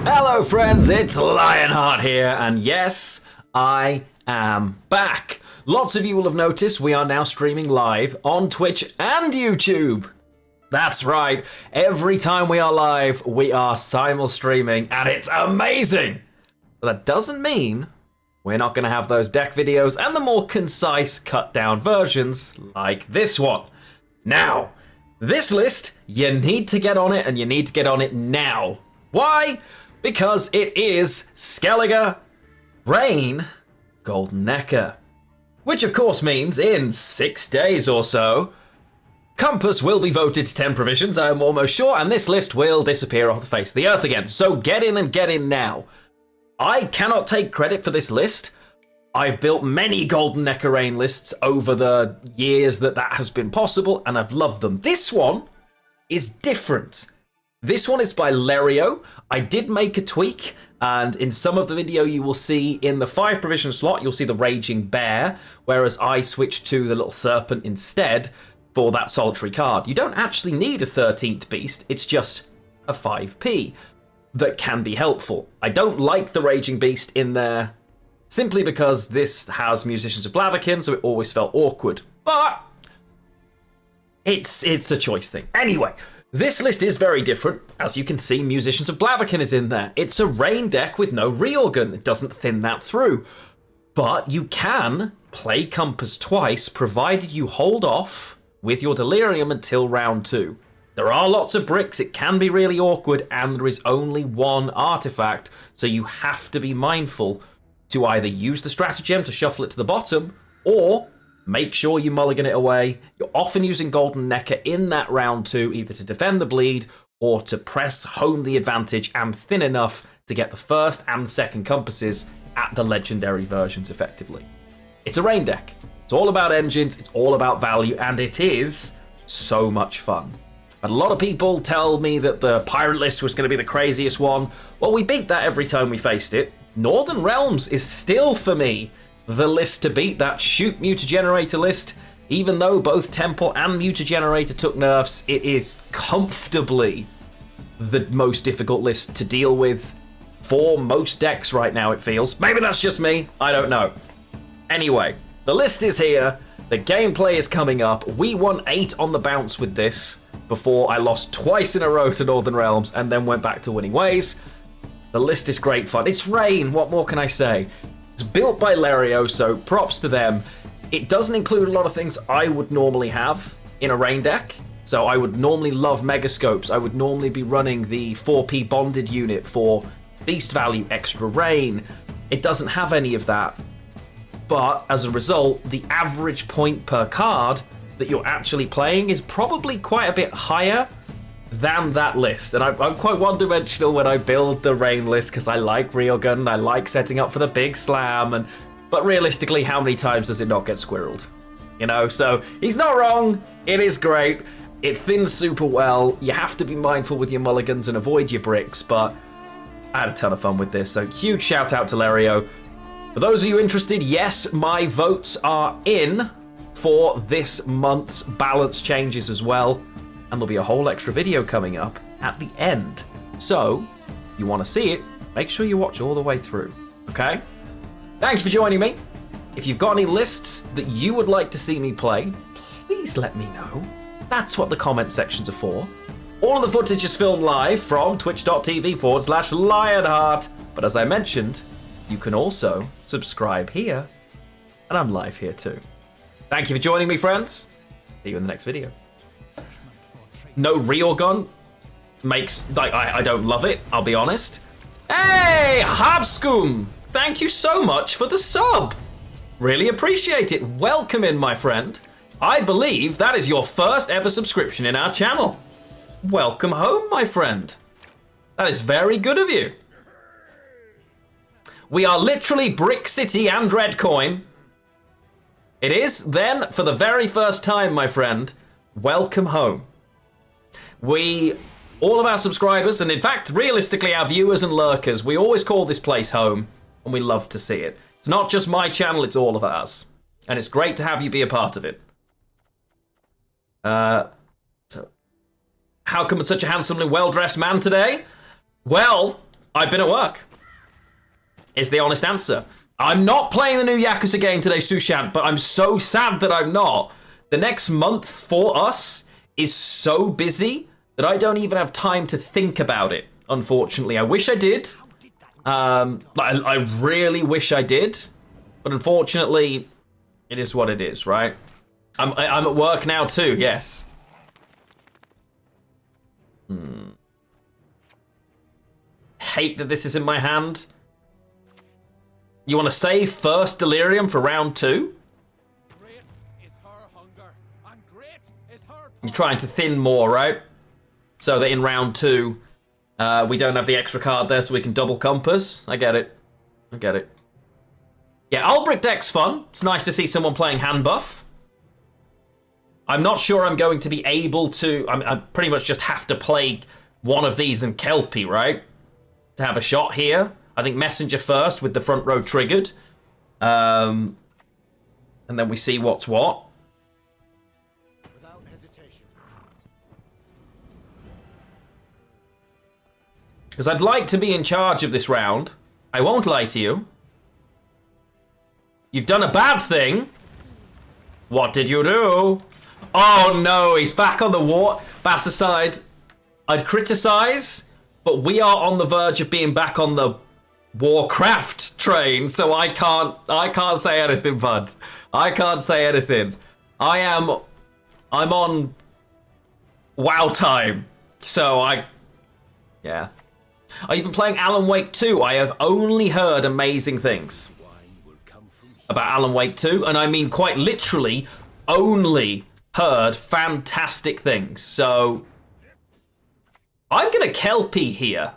Hello friends, it's Lionheart here, and yes, I am back. Lots of you will have noticed we are now streaming live on Twitch and YouTube. That's right, every time we are live, we are simul streaming, and it's amazing. But that doesn't mean we're not going to have those deck videos and the more concise, cut down versions like this one. Now, this list, you need to get on it, and you need to get on it now. Why? Because it is Skellige, Rain, Golden Nekker. Which of course means in 6 days or so, Compass will be voted to 10 provisions, I'm almost sure, and this list will disappear off the face of the earth again. So get in and get in now. I cannot take credit for this list. I've built many Golden Nekker Rain lists over the years that has been possible, and I've loved them. This one is different. This one is by Lerio. I did make a tweak, and in some of the video you will see in the 5 provision slot, you'll see the Raging Bear, whereas I switched to the little Serpent instead for that solitary card. You don't actually need a 13th beast, it's just a 5p that can be helpful. I don't like the Raging Beast in there simply because this has Musicians of Blaviken, so it always felt awkward. But it's a choice thing. Anyway, this list is very different. As you can see, Musicians of Blaviken is in there. It's a Rain deck with no reorgan. It doesn't thin that through. But you can play Compass twice, provided you hold off with your Delirium until round 2. There are lots of bricks, it can be really awkward, and there is only one artifact, so you have to be mindful to either use the stratagem to shuffle it to the bottom, or make sure you mulligan it away. You're often using Golden Nekker in that round 2, either to defend the bleed, or to press home the advantage and thin enough to get the first and second Compasses at the legendary versions effectively. It's a Rain deck. It's all about engines, it's all about value, and it is so much fun. And a lot of people tell me that the Pirate list was going to be the craziest one. Well, we beat that every time we faced it. Northern Realms is still, for me, the list to beat. That Shoot Mutagenerator list. Even though both Temple and Mutagenerator took nerfs, it is comfortably the most difficult list to deal with for most decks right now, it feels. Maybe that's just me, I don't know. Anyway, the list is here, the gameplay is coming up. We won 8 on the bounce with this before I lost twice in a row to Northern Realms and then went back to winning ways. The list is great fun. It's Rain, what more can I say? It's built by Lerio, so props to them. It doesn't include a lot of things I would normally have in a Rain deck. So I would normally love Megascopes. I would normally be running the 4p bonded unit for beast value, extra Rain. It doesn't have any of that. But as a result, the average point per card that you're actually playing is probably quite a bit higher than that list. And I'm quite one-dimensional when I build the Rain list because I like Reelgun, I like setting up for the big slam, but realistically, how many times does it not get squirreled? You know, so he's not wrong, it is great, it thins super well, you have to be mindful with your mulligans and avoid your bricks, but I had a ton of fun with this, so huge shout out to Lerio. For those of you interested, yes, my votes are in for this month's balance changes as well. And there'll be a whole extra video coming up at the end. So, you want to see it, make sure you watch all the way through, okay? Thanks for joining me. If you've got any lists that you would like to see me play, please let me know. That's what the comment sections are for. All of the footage is filmed live from twitch.tv/Lionheart. But as I mentioned, you can also subscribe here, and I'm live here too. Thank you for joining me, friends. See you in the next video. No Reorgun makes, like, I don't love it, I'll be honest. Hey, Havskum! Thank you so much for the sub. Really appreciate it. Welcome in, my friend. I believe that is your first ever subscription in our channel. Welcome home, my friend. That is very good of you. We are literally Brick City and Red Coin. It is, then, for the very first time, my friend, welcome home. All of our subscribers, and in fact, realistically, our viewers and lurkers, we always call this place home, and we love to see it. It's not just my channel, it's all of ours. And it's great to have you be a part of it. So, how come such a handsomely well-dressed man today? Well, I've been at work. Is the honest answer. I'm not playing the new Yakuza game today, Sushant, but I'm so sad that I'm not. The next month for us is so busy that I don't even have time to think about it, unfortunately. I wish I did. I really wish I did. But unfortunately, it is what it is, right? I'm at work now too, yes. Hate that this is in my hand. You want to save first delirium for round 2? Great is her hunger, and great is her... You're trying to thin more, right? So that in round 2, we don't have the extra card there so we can double compass. I get it. I get it. Yeah, Ulbrich deck's fun. It's nice to see someone playing hand buff. I'm not sure I'm going to be able to... I pretty much just have to play one of these and Kelpie, right? To have a shot here. I think Messenger first with the front row triggered. And then we see what's what. Without hesitation. Because I'd like to be in charge of this round. I won't lie to you. You've done a bad thing. What did you do? Oh no, he's back on the war. Bass aside, I'd criticize, but we are on the verge of being back on the Warcraft train, so I can't say anything, bud. I can't say anything. I'm on WoW time, so yeah. Are you been playing Alan Wake 2? I have only heard amazing things about Alan Wake 2, and I mean quite literally only heard fantastic things. So I'm gonna Kelpie here.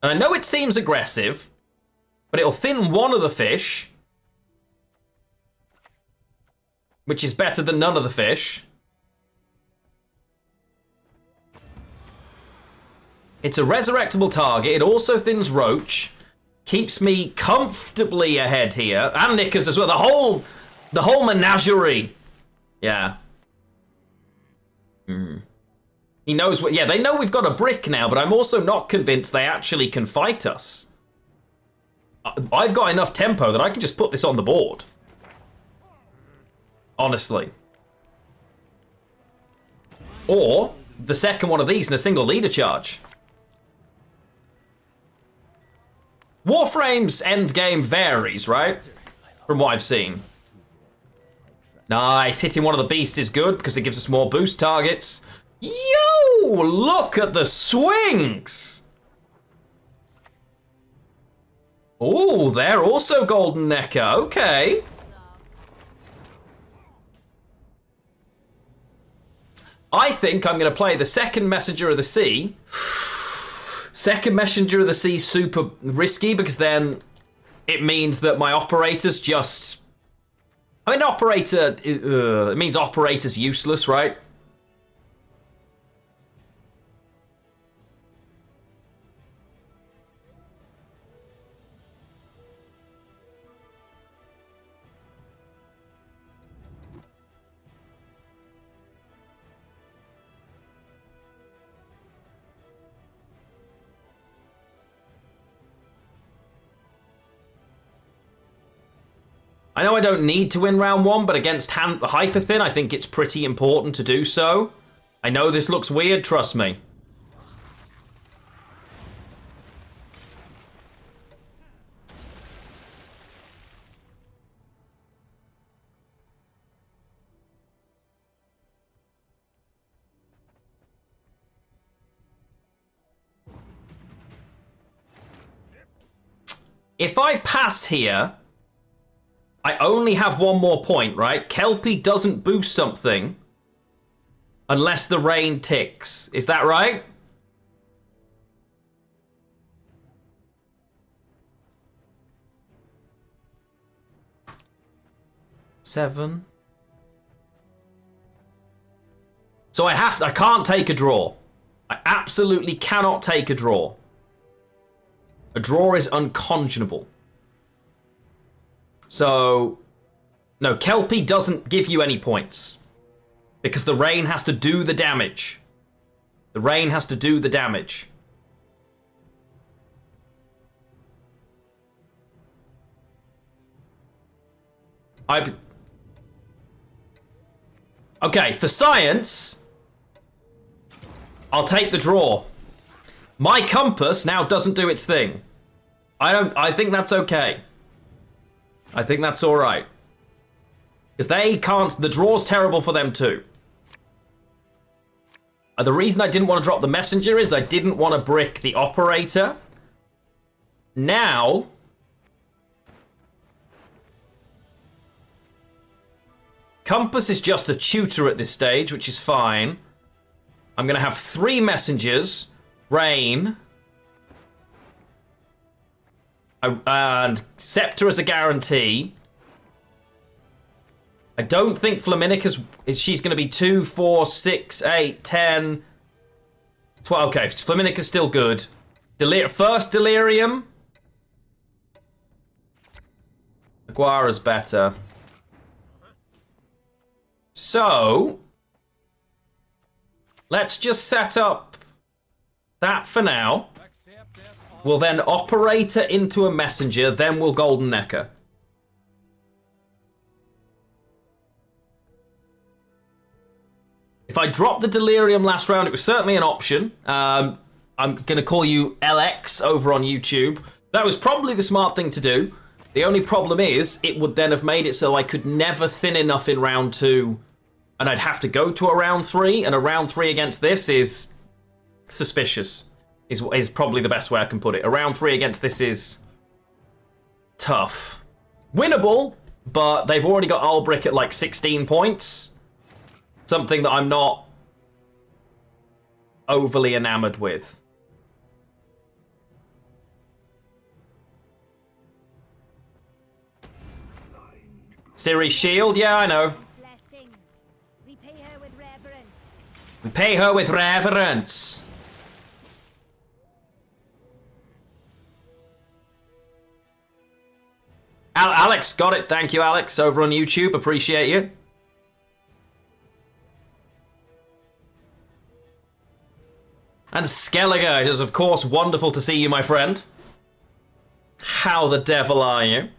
And I know it seems aggressive, but it'll thin one of the fish, which is better than none of the fish. It's a resurrectable target. It also thins Roach, keeps me comfortably ahead here, and Knickers as well. The whole menagerie. Yeah. He knows what... Yeah, they know we've got a brick now, but I'm also not convinced they actually can fight us. I've got enough tempo that I can just put this on the board. Honestly. Or the second one of these in a single leader charge. Warframe's endgame varies, right? From what I've seen. Nice. Hitting one of the beasts is good because it gives us more boost targets. Yo! Look at the swings! Oh, they're also golden nekker. Okay. I think I'm going to play the second Messenger of the Sea. Second Messenger of the Sea super risky because then it means that my operator's just... I mean, operator... it means operator's useless, right? I know I don't need to win round 1, but against Hyperthin, I think it's pretty important to do so. I know this looks weird, trust me. If I pass here... I only have one more point, right? Kelpie doesn't boost something unless the rain ticks. Is that right? Seven. So I can't take a draw. I absolutely cannot take a draw. A draw is unconscionable. So, no, Kelpie doesn't give you any points. Because the rain has to do the damage. The rain has to do the damage. Okay, for science, I'll take the draw. My compass now doesn't do its thing. I think that's okay. I think that's all right. Because they can't... The draw's terrible for them too. The reason I didn't want to drop the messenger is I didn't want to brick the operator. Now... Compass is just a tutor at this stage, which is fine. I'm going to have 3 messengers. Rain. And Scepter as a guarantee. I don't think Flaminica's... She's going to be 2, 4, 6, 8, 10... 12. Okay, Flaminica's still good. First Delirium. Aguara's better. So... Let's just set up that for now. We'll then Operator into a Messenger, then we'll Golden Nekker. If I dropped the Delirium last round, it was certainly an option. I'm going to call you LX over on YouTube. That was probably the smart thing to do. The only problem is, it would then have made it so I could never thin enough in round 2, and I'd have to go to a round 3, and a round 3 against this is suspicious. Is probably the best way I can put it. A round 3 against this is tough. Winnable, but they've already got Ulbrick at like 16 points. Something that I'm not overly enamored with. Ciri's shield, yeah, I know. We pay her with reverence. We pay her with reverence. Alex, got it. Thank you, Alex, over on YouTube. Appreciate you. And Skellige, it is, of course, wonderful to see you, my friend. How the devil are you?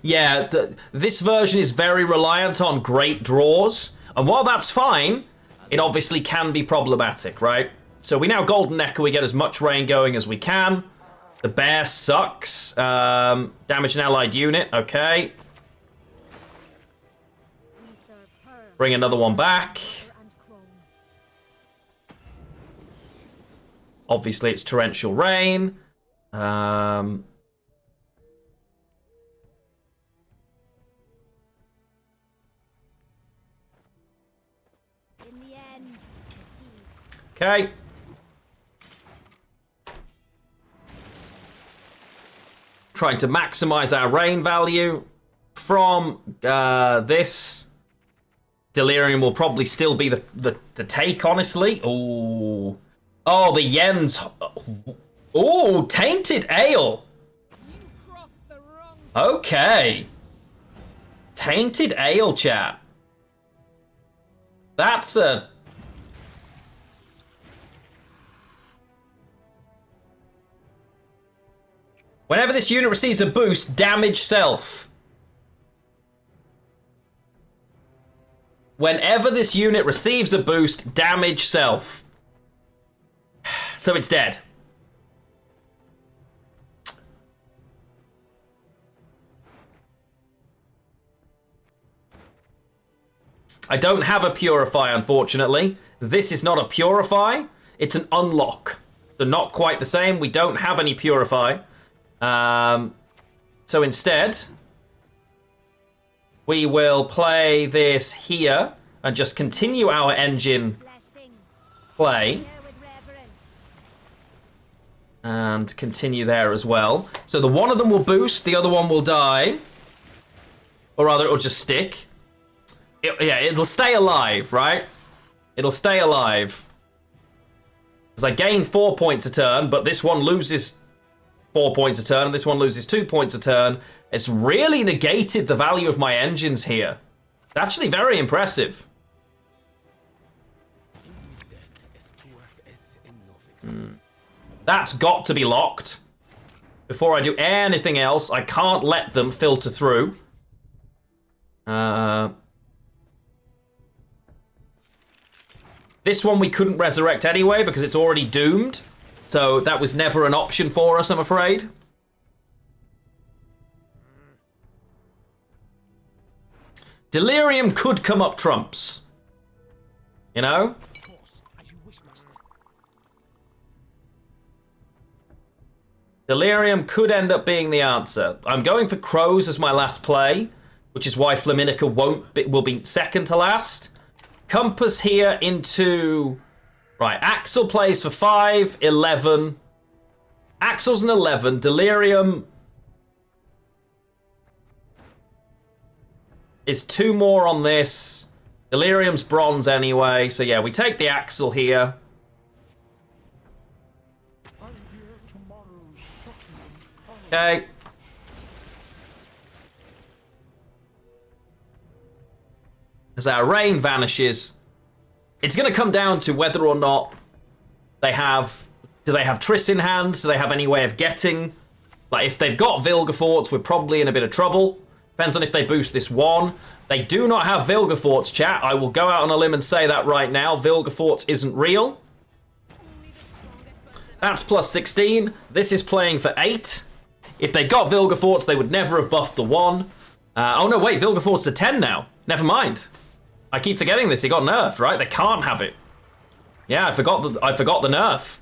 Yeah, this version is very reliant on great draws. And while that's fine, it obviously can be problematic, right? So we now Golden Nekker, we get as much rain going as we can. The bear sucks. Damage an allied unit, okay. Bring another one back. Obviously it's torrential rain. Okay. Trying to maximize our rain value from this. Delirium will probably still be the take, honestly. Oh, the Yen's. Oh, Tainted Ale. Okay. Tainted Ale, chat. That's a... Whenever this unit receives a boost, damage self. Whenever this unit receives a boost, damage self. So it's dead. I don't have a Purify, unfortunately. This is not a Purify. It's an unlock. So not quite the same. We don't have any Purify. So instead, we will play this here and just continue our engine play. And continue there as well. So the one of them will boost, the other one will die. Or rather, it'll just stick. It'll stay alive, right? It'll stay alive. Because I gain 4 points a turn, but this one loses 4 points a turn, and this one loses 2 points a turn. It's really negated the value of my engines here. It's actually very impressive. That's got to be locked. before I do anything else. I can't let them filter through. This one we couldn't resurrect anyway because it's already doomed. So that was never an option for us, I'm afraid. Delirium could come up trumps. You know? Delirium could end up being the answer. I'm going for Crows as my last play, which is why Flaminica will be second to last. Compass here into... Right, Axel plays for 5, 11. Axel's an 11. Delirium is 2 more on this. Delirium's bronze anyway. So yeah, we take the Axel here. Okay. As our rain vanishes, it's going to come down to whether or not they have... Do they have Triss in hand? Do they have any way of getting... Like, if they've got Vilgefortz, we're probably in a bit of trouble. Depends on if they boost this one. They do not have Vilgefortz, chat. I will go out on a limb and say that right now. Vilgefortz isn't real. That's plus 16. This is playing for 8. If they'd got Vilgefortz, they would never have buffed the 1. Oh no, wait, Vilgefortz a 10 now. Never mind. I keep forgetting this. He got nerfed, right? They can't have it. Yeah, I forgot the nerf.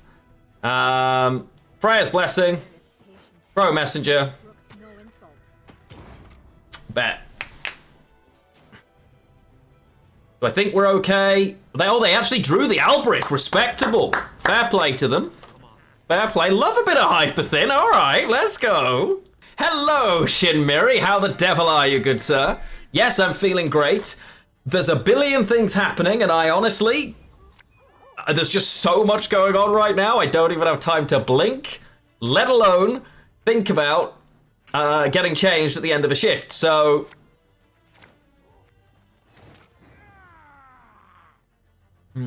Freya's Blessing. Pro Messenger. Bet. Do I think we're okay? They actually drew the Albric. Respectable. Fair play to them. Fair play. Love a bit of Hyperthin. All right, let's go. Hello, Shinmiri. How the devil are you, good sir? Yes, I'm feeling great. There's a billion things happening, and I honestly... There's just so much going on right now, I don't even have time to blink, let alone think about getting changed at the end of a shift, so... We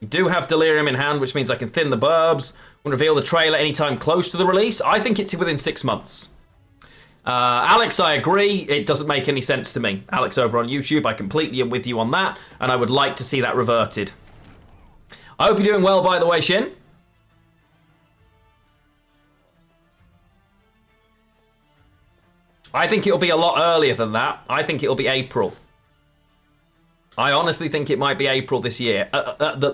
do have Delirium in hand, which means I can thin the burbs and reveal the trailer anytime close to the release. I think it's within 6 months. Alex, I agree. It doesn't make any sense to me. Alex over on YouTube, I completely am with you on that, and I would like to see that reverted. I hope you're doing well, by the way, Shin. I think it'll be a lot earlier than that. I think it'll be April. I honestly think it might be April this year.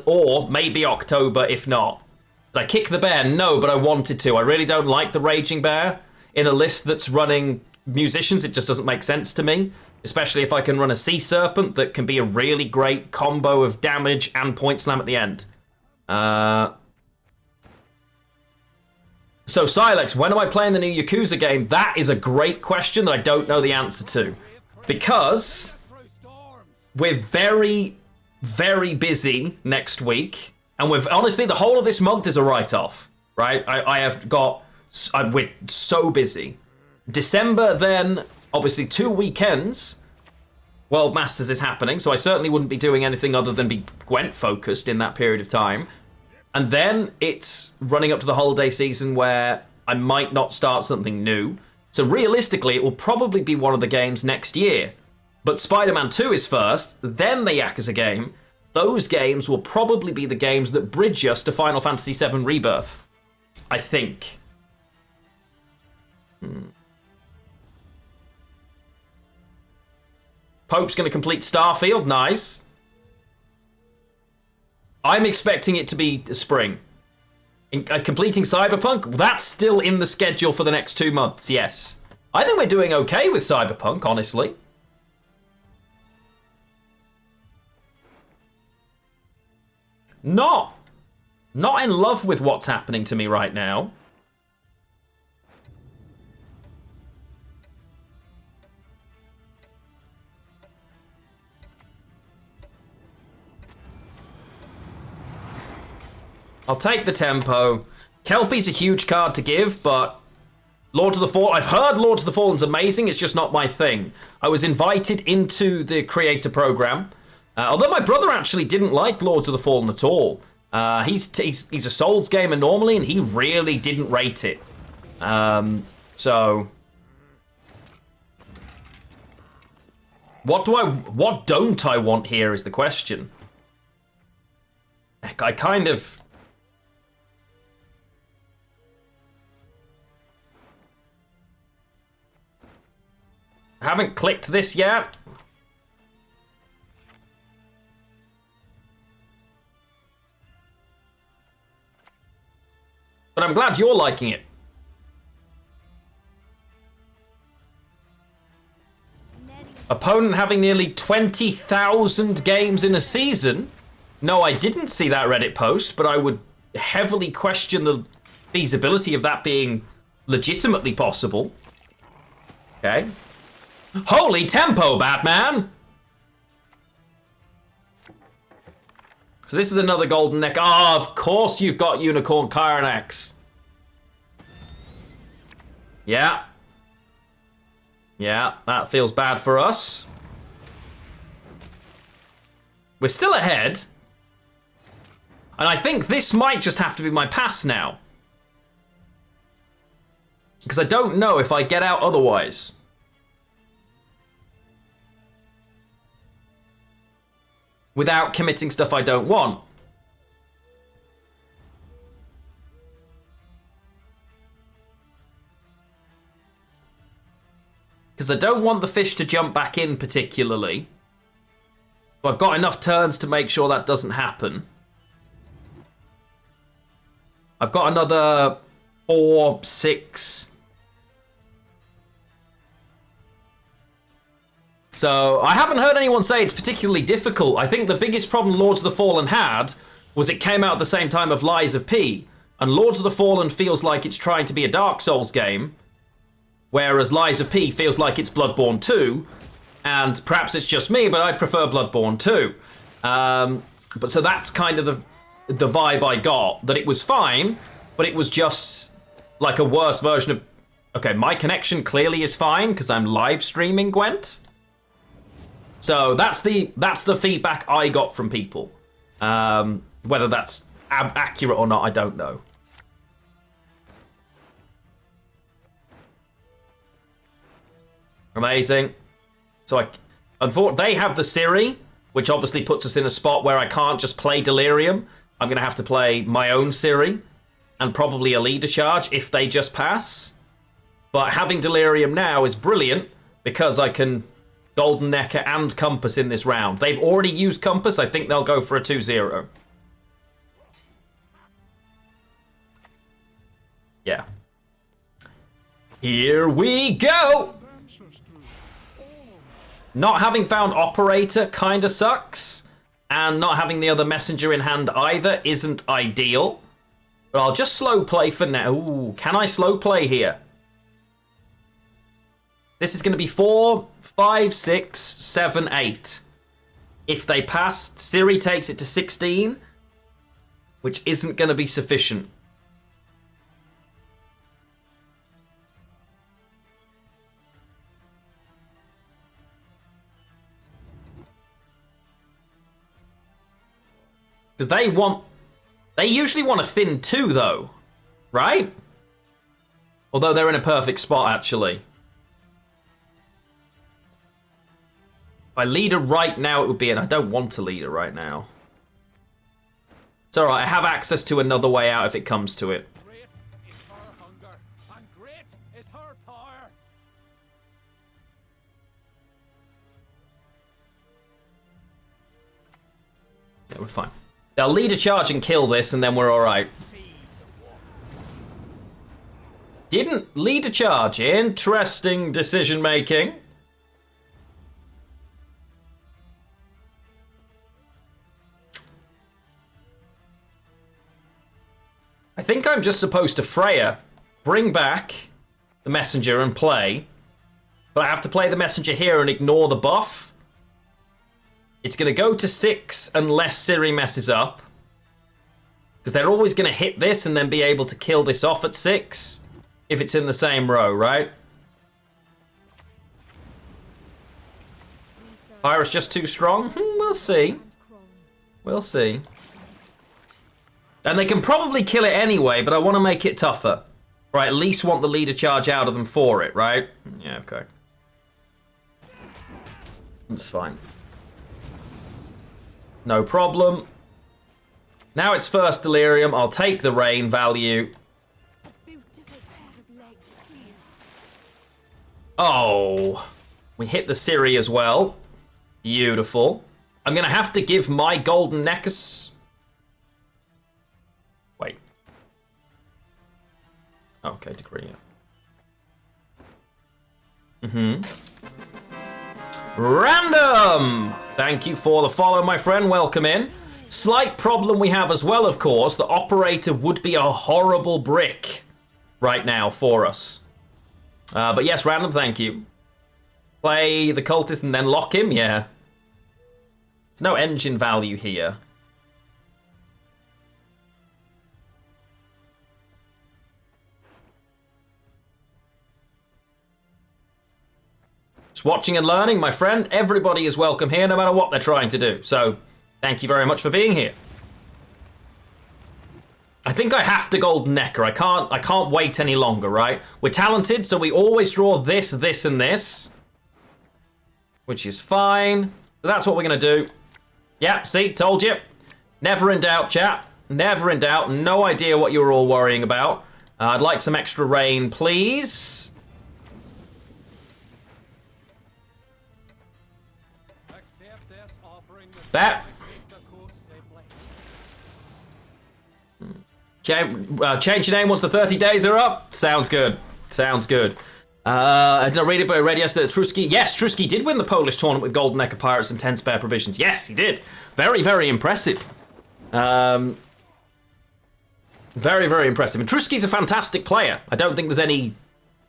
Or maybe October, if not. Did I kick the bear? No, but I wanted to. I really don't like the Raging Bear in a list that's running musicians. It just doesn't make sense to me. Especially if I can run a Sea Serpent that can be a really great combo of damage and point slam at the end. So, Silex, when am I playing the new Yakuza game? That is a great question that I don't know the answer to. Because we're very, very busy next week. And honestly, the whole of this month is a write-off, right? We're so busy. December, then, obviously 2 weekends. World Masters is happening, so I certainly wouldn't be doing anything other than be Gwent focused in that period of time. And then it's running up to the holiday season where I might not start something new. So realistically, it will probably be one of the games next year. But Spider-Man 2 is first, then the Yakuza game. Those games will probably be the games that bridge us to Final Fantasy VII Rebirth. I think. Pope's going to complete Starfield. Nice. I'm expecting it to be spring. Completing Cyberpunk, that's still in the schedule for the next 2 months, yes. I think we're doing okay with Cyberpunk, honestly. Not in love with what's happening to me right now. I'll take the tempo. Kelpie's a huge card to give, but Lords of the Fallen, I've heard Lords of the Fallen's amazing, it's just not my thing. I was invited into the creator program, although my brother actually didn't like Lords of the Fallen at all. He's a Souls gamer normally, and he really didn't rate it. So what don't I want here is the question. I kind of... haven't clicked this yet. But I'm glad you're liking it. Opponent having nearly 20,000 games in a season? No, I didn't see that Reddit post, but I would heavily question the feasibility of that being legitimately possible. Okay. Holy tempo, Batman! So this is another golden neck. Ah, of course you've got Unicorn Kyronax. Yeah. Yeah, that feels bad for us. We're still ahead. And I think this might just have to be my pass now. Because I don't know if I get out otherwise. Without committing stuff I don't want. Because I don't want the fish to jump back in particularly. So I've got enough turns to make sure that doesn't happen. I've got another 4, 6. So I haven't heard anyone say it's particularly difficult. I think the biggest problem Lords of the Fallen had was it came out at the same time of Lies of P. And Lords of the Fallen feels like it's trying to be a Dark Souls game. Whereas Lies of P feels like it's Bloodborne 2. And perhaps it's just me, but I prefer Bloodborne 2. But so that's kind of the vibe I got. That it was fine, but it was just like a worse version of... Okay, my connection clearly is fine because I'm live streaming Gwent. So that's the feedback I got from people. Whether that's accurate or not, I don't know. Amazing. So they have the Ciri, which obviously puts us in a spot where I can't just play Delirium. I'm going to have to play my own Ciri and probably a leader charge if they just pass. But having Delirium now is brilliant because I can Golden Nekker and Compass in this round. They've already used Compass. I think they'll go for a 2-0. Yeah. Here we go! Not having found Operator kind of sucks. And not having the other messenger in hand either isn't ideal. But I'll just slow play for now. Ooh, can I slow play here? This is going to be 4, 5, 6, 7, 8. If they pass, Ciri takes it to 16. Which isn't going to be sufficient. Because they usually want a thin 2 though, right? Although they're in a perfect spot actually. If I lead her right now it would be, and I don't want to lead her right now. It's alright, I have access to another way out if it comes to it. Great is her hunger, and great is her power. Yeah, we're fine. They'll lead a charge and kill this, and then we're alright. Didn't lead a charge. Interesting decision making. I think I'm just supposed to Freya, bring back the messenger and play. But I have to play the messenger here and ignore the buff. It's going to go to 6 unless Ciri messes up. Because they're always going to hit this and then be able to kill this off at 6. If it's in the same row, right? Pyrus just too strong? We'll see. We'll see. And they can probably kill it anyway, but I want to make it tougher. Right, at least want the leader charge out of them for it, right? Yeah, okay. That's fine. No problem. Now it's first delirium. I'll take the rain value. Oh, we hit the Ciri as well. Beautiful. I'm going to have to give my golden nekkers. Wait. Okay, degree. Random! Thank you for the follow, my friend. Welcome in. Slight problem we have as well, of course. The operator would be a horrible brick right now for us. But yes, random, thank you. Play the cultist and then lock him? Yeah. There's no engine value here. Just watching and learning, my friend. Everybody is welcome here, no matter what they're trying to do. So, thank you very much for being here. I think I have to golden nekker. I can't wait any longer, right? We're talented, so we always draw this, this, and this. Which is fine. So that's what we're gonna do. Yep, see, told you. Never in doubt, chat. Never in doubt. No idea what you were all worrying about. I'd like some extra rain, please. Accept this offering that That. the coast safely. Change your name once the 30 days are up. Sounds good. Sounds good. I did not read it, but I read yesterday that Trusky... Yes, Trusky did win the Polish tournament with Golden Nekker Pirates and 10 spare provisions. Yes, he did. Very, very impressive. Very, very impressive. And Trusky's a fantastic player. I don't think there's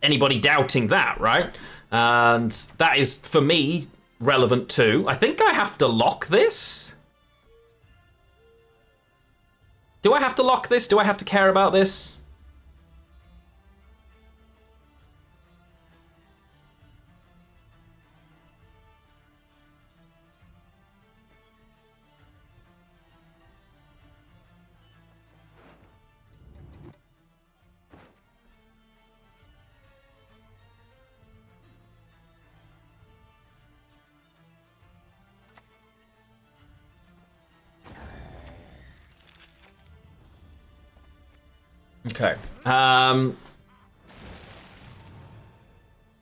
anybody doubting that, right? And that is, for me, relevant too. I think I have to lock this. Do I have to lock this? Do I have to care about this? Okay.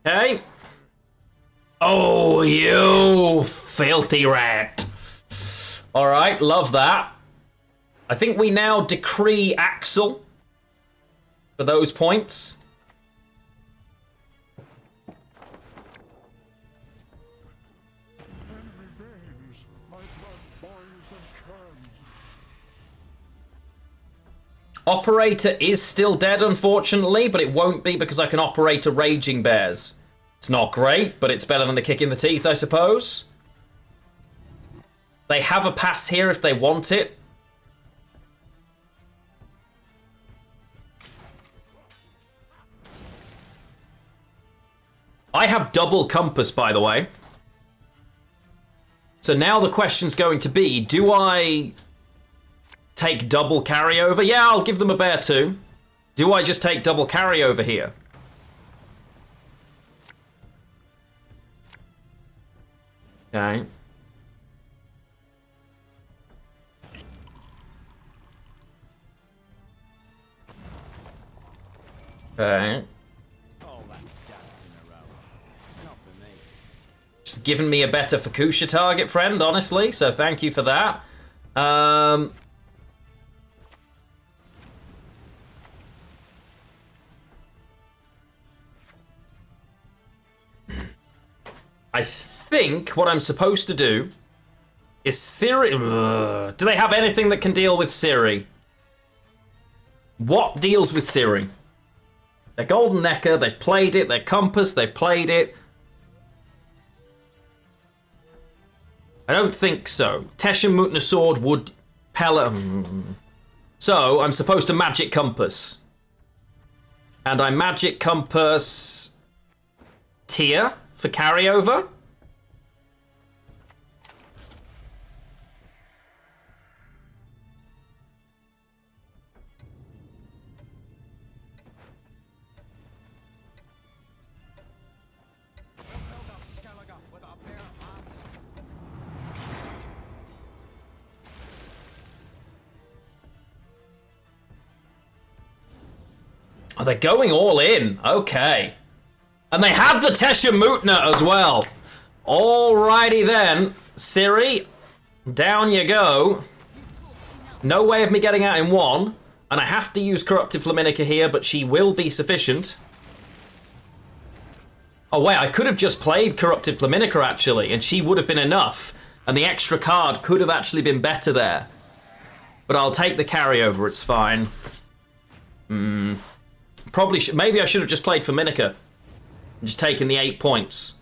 Okay. Oh, you filthy rat. All right, love that. I think we now decree Axel for those points. Operator is still dead, unfortunately, but it won't be because I can operate a Raging Bears. It's not great, but it's better than a kick in the teeth, I suppose. They have a pass here if they want it. I have double compass, by the way. So now the question's going to be, do I take double carryover? Yeah, I'll give them a bear too. Do I just take double carryover here? Okay. Okay. All that dancing around. Not for me. Just giving me a better Fukusha target, friend, honestly. So thank you for that. I think what I'm supposed to do is Ciri. Ugh. Do they have anything that can deal with Ciri? What deals with Ciri? They're Golden Nekker, they've played it. They're Compass, they've played it. I don't think so. Teshin Mutna Sword would Pella. So I'm supposed to Magic Compass. And I Magic Compass Tier for carryover. Oh, they're going all in. Okay. And they have the Tesha Mutna as well. Alrighty then. Ciri, down you go. No way of me getting out in one. And I have to use Corrupted Flaminica here, but she will be sufficient. Oh wait, I could have just played Corrupted Flaminica actually, and she would have been enough. And the extra card could have actually been better there. But I'll take the carryover, it's fine. Probably maybe I should have just played Flaminica. And just taken the 8 points.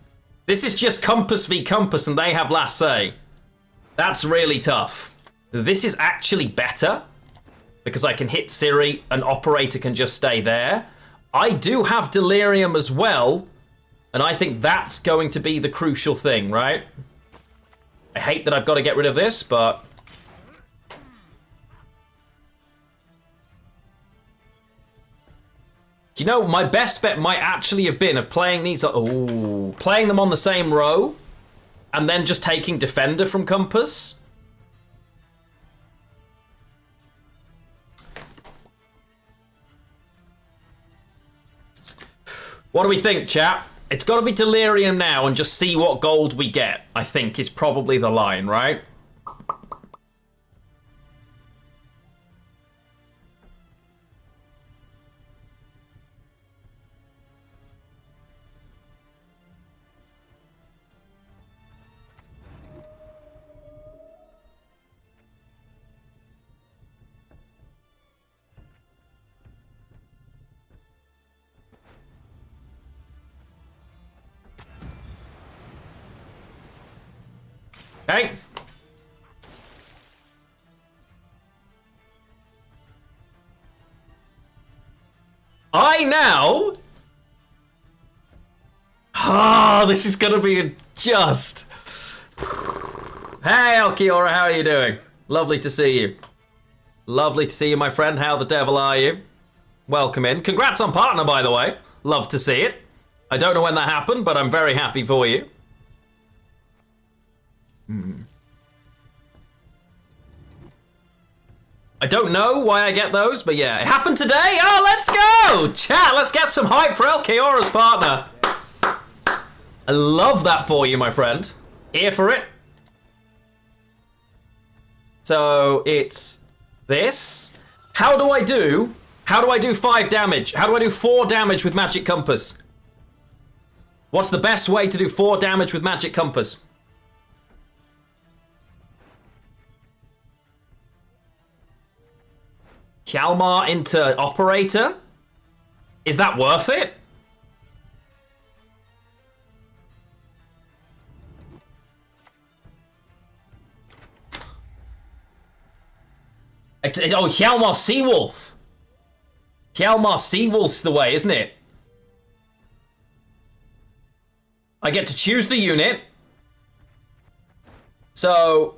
This is just Compass v Compass and they have last say. That's really tough. This is actually better. Because I can hit Ciri, an operator can just stay there. I do have Delirium as well. And I think that's going to be the crucial thing, right? I hate that I've got to get rid of this, but... You know, my best bet might actually have been of playing these... Ooh, playing them on the same row. And then just taking Defender from Compass. What do we think, chat? It's got to be Delirium now and just see what gold we get, I think, is probably the line, right? Okay. I now... this is gonna be just... Hey, Alkiora, how are you doing? Lovely to see you. Lovely to see you, my friend. How the devil are you? Welcome in. Congrats on partner, by the way. Love to see it. I don't know when that happened, but I'm very happy for you. I don't know why I get those, but yeah, it happened today. Oh, let's go! Chat, let's get some hype for Elkeora's partner. I love that for you, my friend. Here for it. So it's this. How do I do 5 damage? How do I do 4 damage with Magic Compass? What's the best way to do 4 damage with Magic Compass? Hjalmar into Operator? Is that worth it? Oh, Hjalmar Seawolf. Hjalmar Seawolf's the way, isn't it? I get to choose the unit. So...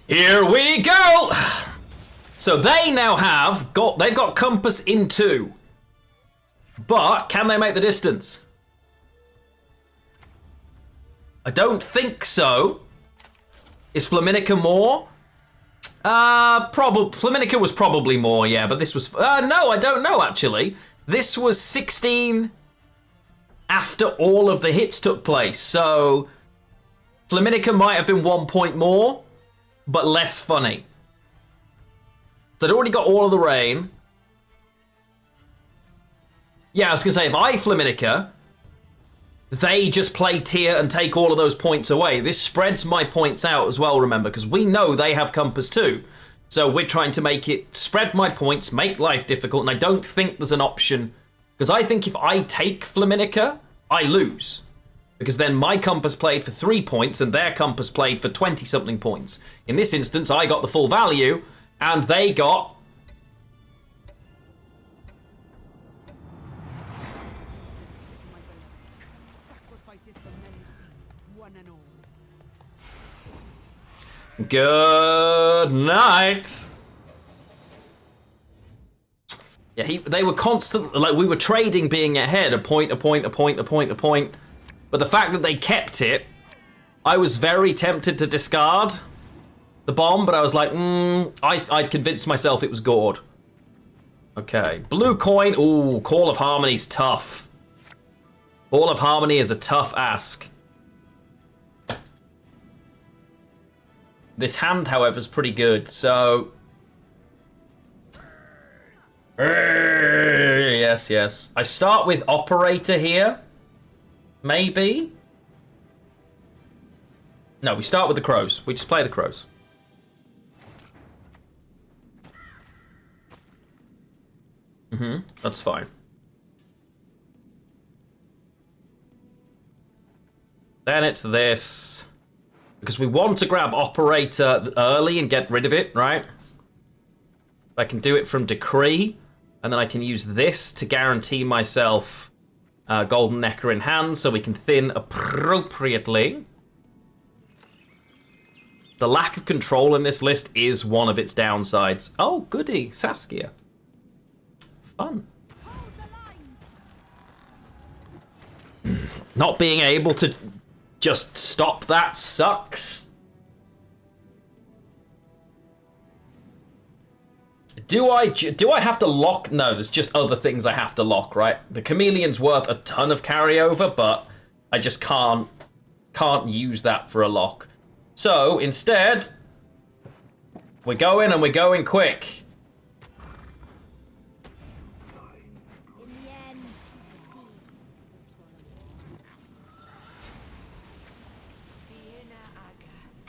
Here we go! So they now they've got Compass in 2. But can they make the distance? I don't think so. Is Flaminica more? Flaminica was probably more, yeah, but this was... no, I don't know, actually. This was 16 after all of the hits took place, so... Flaminica might have been 1 point more, but less funny. So they'd already got all of the rain. Yeah, I was going to say, if I Flaminica, they just play tier and take all of those points away. This spreads my points out as well, remember, because we know they have Compass too. So we're trying to make it spread my points, make life difficult, and I don't think there's an option. Because I think if I take Flaminica, I lose. Because then my Compass played for 3 points and their Compass played for 20-something points. In this instance, I got the full value, and they got... Good night. Yeah, they were constant, like we were trading being ahead, a point. But the fact that they kept it I was very tempted to discard the bomb, but I was like, I'd convinced myself it was gourd. Okay, blue coin. Ooh, Call of Harmony's tough. Call of Harmony is a tough ask. This hand, however, is pretty good, so... Yes, yes. I start with Operator here. Maybe? No, we start with the crows. We just play the crows. That's fine. Then it's this. Because we want to grab Operator early and get rid of it, right? I can do it from Decree, and then I can use this to guarantee myself Golden Nekker in hand so we can thin appropriately. The lack of control in this list is one of its downsides. Oh, goody, Saskia. Fun. Not being able to just stop that sucks. Do I have to lock? No, there's just other things I have to lock, right? The Chameleon's worth a ton of carryover, but I just can't use that for a lock. So instead, we're going and we're going quick.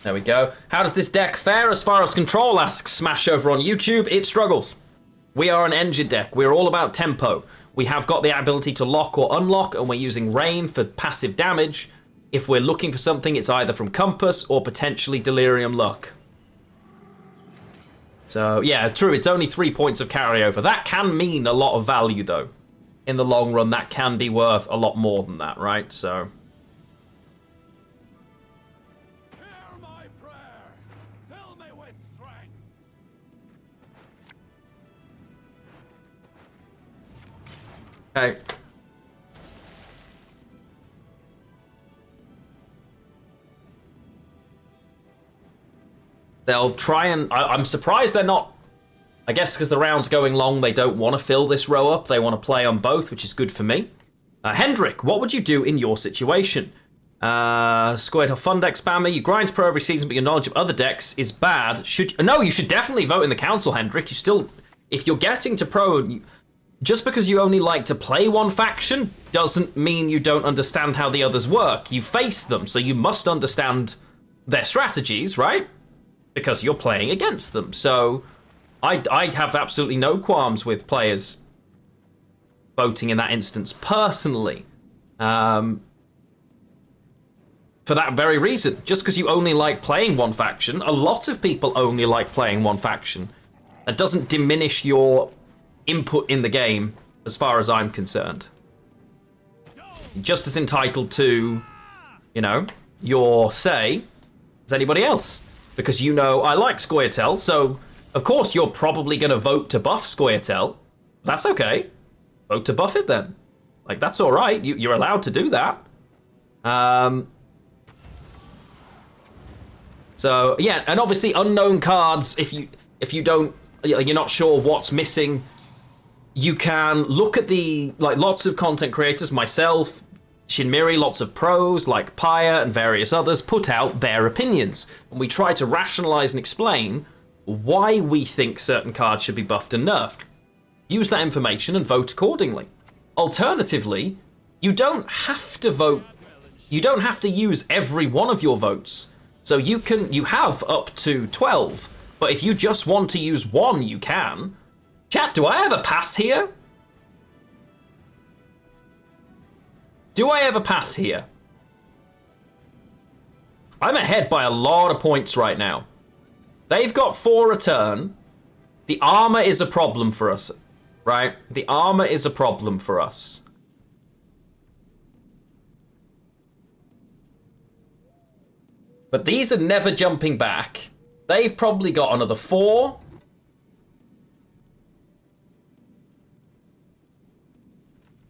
There we go. How does this deck fare as far as control, asks Smash over on YouTube. It struggles. We are an engine deck. We're all about tempo. We have got the ability to lock or unlock, and we're using Rain for passive damage. If we're looking for something, it's either from Compass or potentially Delirium Luck. So, yeah, true, it's only 3 points of carryover. That can mean a lot of value, though. In the long run, that can be worth a lot more than that, right? So... Okay. They'll try and... I'm surprised they're not... I guess because the round's going long, they don't want to fill this row up. They want to play on both, which is good for me. Hendrik, what would you do in your situation? Squared Fun deck spammer. You grind pro every season, but your knowledge of other decks is bad. No, you should definitely vote in the council, Hendrik. You still... If you're getting to pro... Just because you only like to play one faction doesn't mean you don't understand how the others work. You face them, so you must understand their strategies, right? Because you're playing against them. So I have absolutely no qualms with players voting in that instance personally. For that very reason. Just because you only like playing one faction, a lot of people only like playing one faction. That doesn't diminish your input in the game, as far as I'm concerned. Just as entitled to, you know, your say as anybody else. Because you know I like Squirtle, so of course you're probably going to vote to buff Squirtle. That's okay. Vote to buff it then. Like, that's all right. You're allowed to do that. So, yeah, and obviously unknown cards, if you don't, you're not sure what's missing, you can look at the, like, lots of content creators, myself, Shinmiri, lots of pros like Pyre and various others put out their opinions. And we try to rationalize and explain why we think certain cards should be buffed and nerfed. Use that information and vote accordingly. Alternatively, you don't have to vote, you don't have to use every one of your votes. So you have up to 12, but if you just want to use one, you can. Chat, do I have a pass here? Do I ever pass here? I'm ahead by a lot of points right now. They've got 4 a turn. The armor is a problem for us, right? The armor is a problem for us. But these are never jumping back. They've probably got another 4.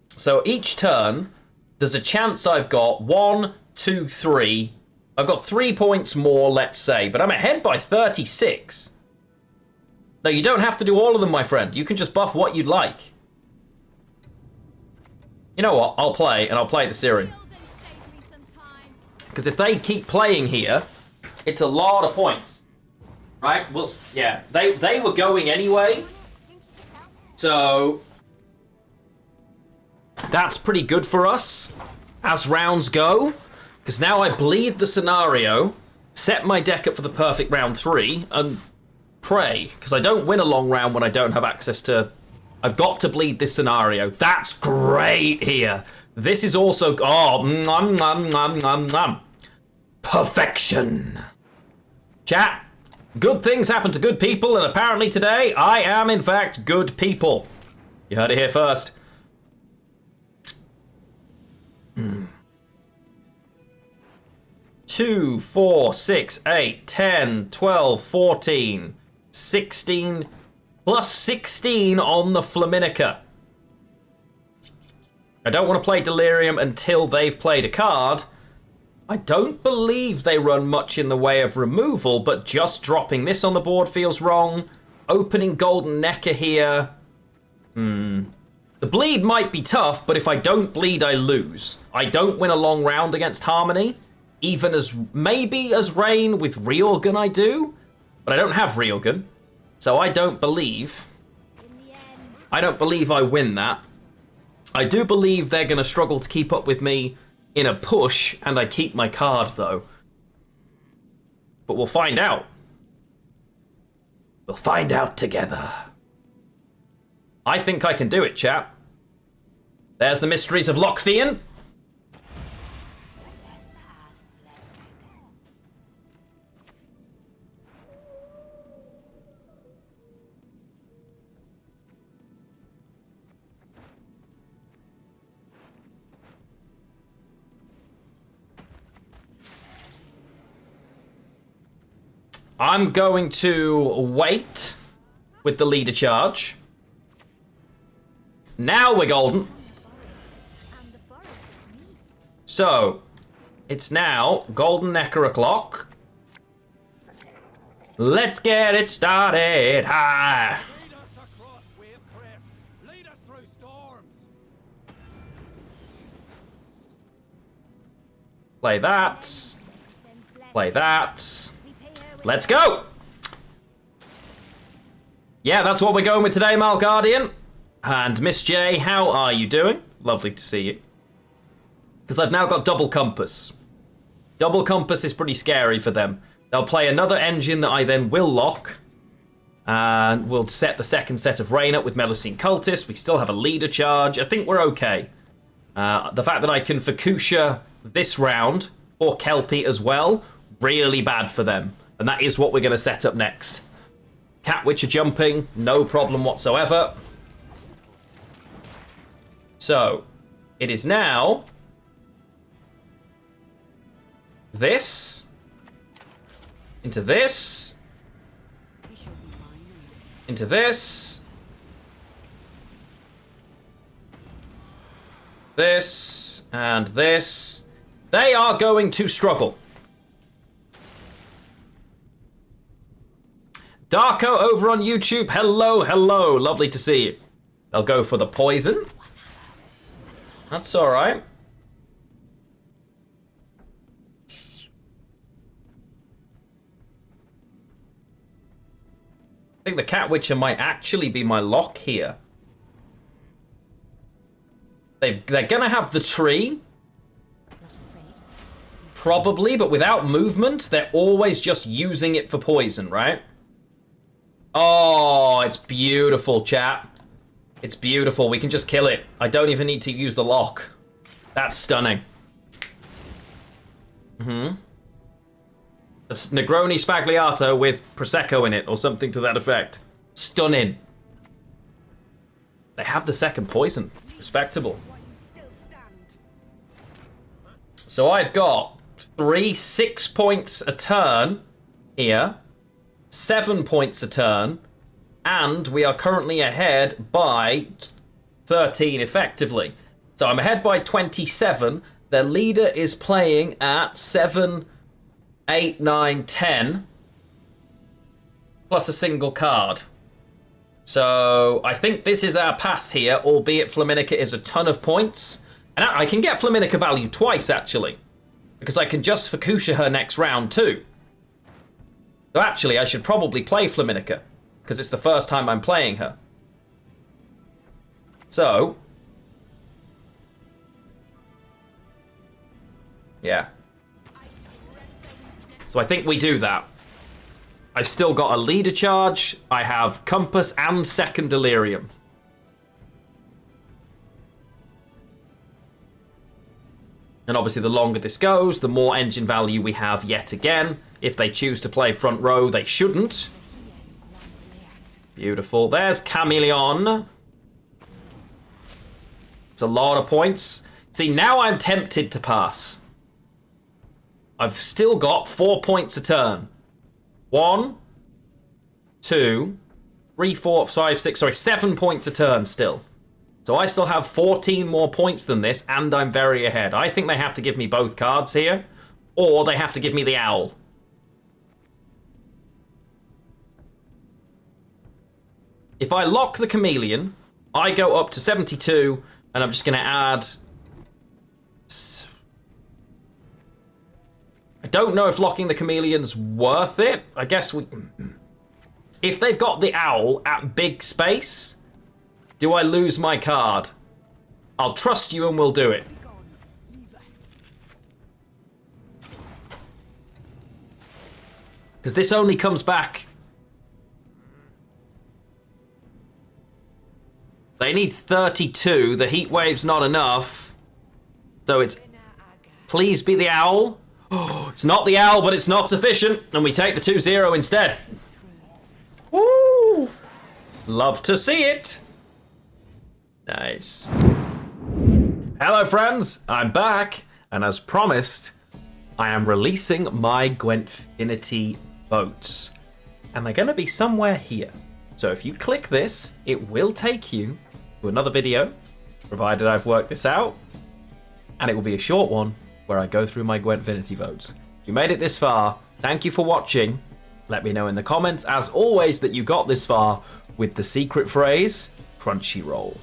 So each turn, there's a chance I've got 1, 2, 3. I've got 3 points more, let's say, but I'm ahead by 36. No, you don't have to do all of them, my friend. You can just buff what you'd like. You know what? I'll play, and I'll play the Syrian. Because if they keep playing here, it's a lot of points. Right? Well, yeah. They were going anyway. So that's pretty good for us as rounds go. Because now I bleed the scenario, set my deck up for the perfect round 3, and pray. Because I don't win a long round when I don't have access to... I've got to bleed this scenario. That's great here. This is also... Oh, perfection. Chat. Good things happen to good people, and apparently today I am, in fact, good people. You heard it here first. 2, 4, 6, 8, 10, 12, 14, 16, plus 16 on the Flaminica. I don't want to play Delirium until they've played a card. I don't believe they run much in the way of removal, but just dropping this on the board feels wrong. Opening Golden Nekker here. The bleed might be tough, but if I don't bleed, I lose. I don't win a long round against Harmony. Even as, maybe as Rain with Reorgan I do. But I don't have Reorgan. So I don't believe I win that. I do believe they're going to struggle to keep up with me in a push, and I keep my card, though. But we'll find out. We'll find out together. I think I can do it, chat. There's the mysteries of Lochfian. I'm going to wait with the leader charge. Now we're golden. So, it's now Golden Nekker o'clock. Let's get it started. Ha! Lead us across wave crests. Lead us through storms. Play that. Play that. Let's go! Yeah, that's what we're going with today, Mal Guardian. And Miss J, how are you doing? Lovely to see you. Because I've now got double compass. Double compass is pretty scary for them. They'll play another engine that I then will lock. And we'll set the second set of Rain up with Melusine Cultist. We still have a leader charge. I think we're okay. The fact that I can Fukusha this round, or Kelpie as well, really bad for them. And that is what we're going to set up next. Cat Witcher jumping, no problem whatsoever. So, it is now this, into this, into this, this, and this. They are going to struggle. Darko over on YouTube, hello, hello, lovely to see you. They'll go for the poison. That's all right. I think the Cat Witcher might actually be my lock here. They're gonna have the tree. Probably, but without movement, they're always just using it for poison, right? Oh, it's beautiful, chat. It's beautiful. We can just kill it. I don't even need to use the lock. That's stunning. The Negroni Spagliato with Prosecco in it, or something to that effect. Stunning. They have the second poison. Respectable. So I've got 6 points a turn here. 7 points a turn, and we are currently ahead by 13 effectively. So I'm ahead by 27. Their leader is playing at 7 8, 9, 10, plus a single card. So I think this is our pass here, albeit Flaminica is a ton of points. And I can get Flaminica value twice, actually, because I can just Fukusha her next round, too. So actually, I should probably play Flaminica, because it's the first time I'm playing her. So, yeah. So I think we do that. I still got a leader charge, I have Compass and second Delirium. And obviously the longer this goes, the more engine value we have yet again. If they choose to play front row, they shouldn't. Beautiful. There's Chameleon. It's a lot of points. See, now I'm tempted to pass. I've still got 4 points a turn. 1, 2, 3, 4, 5, 6, sorry, 7 points a turn still. So I still have 14 more points than this, and I'm very ahead. I think they have to give me both cards here, or they have to give me the owl. If I lock the chameleon, I go up to 72, and I'm just going to add... I don't know if locking the chameleon's worth it. I guess we... If they've got the owl at big space, do I lose my card? I'll trust you and we'll do it. Because this only comes back... They need 32. The heat wave's not enough. So it's... Please be the owl. Oh, it's not the owl, but it's not sufficient. And we take the 2-0 instead. Woo! Love to see it. Nice. Hello, friends. I'm back. And as promised, I am releasing my Gwentfinity votes. And they're going to be somewhere here. So if you click this, it will take you to another video, provided I've worked this out. And it will be a short one where I go through my Gwentfinity votes. If you made it this far, thank you for watching. Let me know in the comments, as always, that you got this far with the secret phrase, Crunchyroll.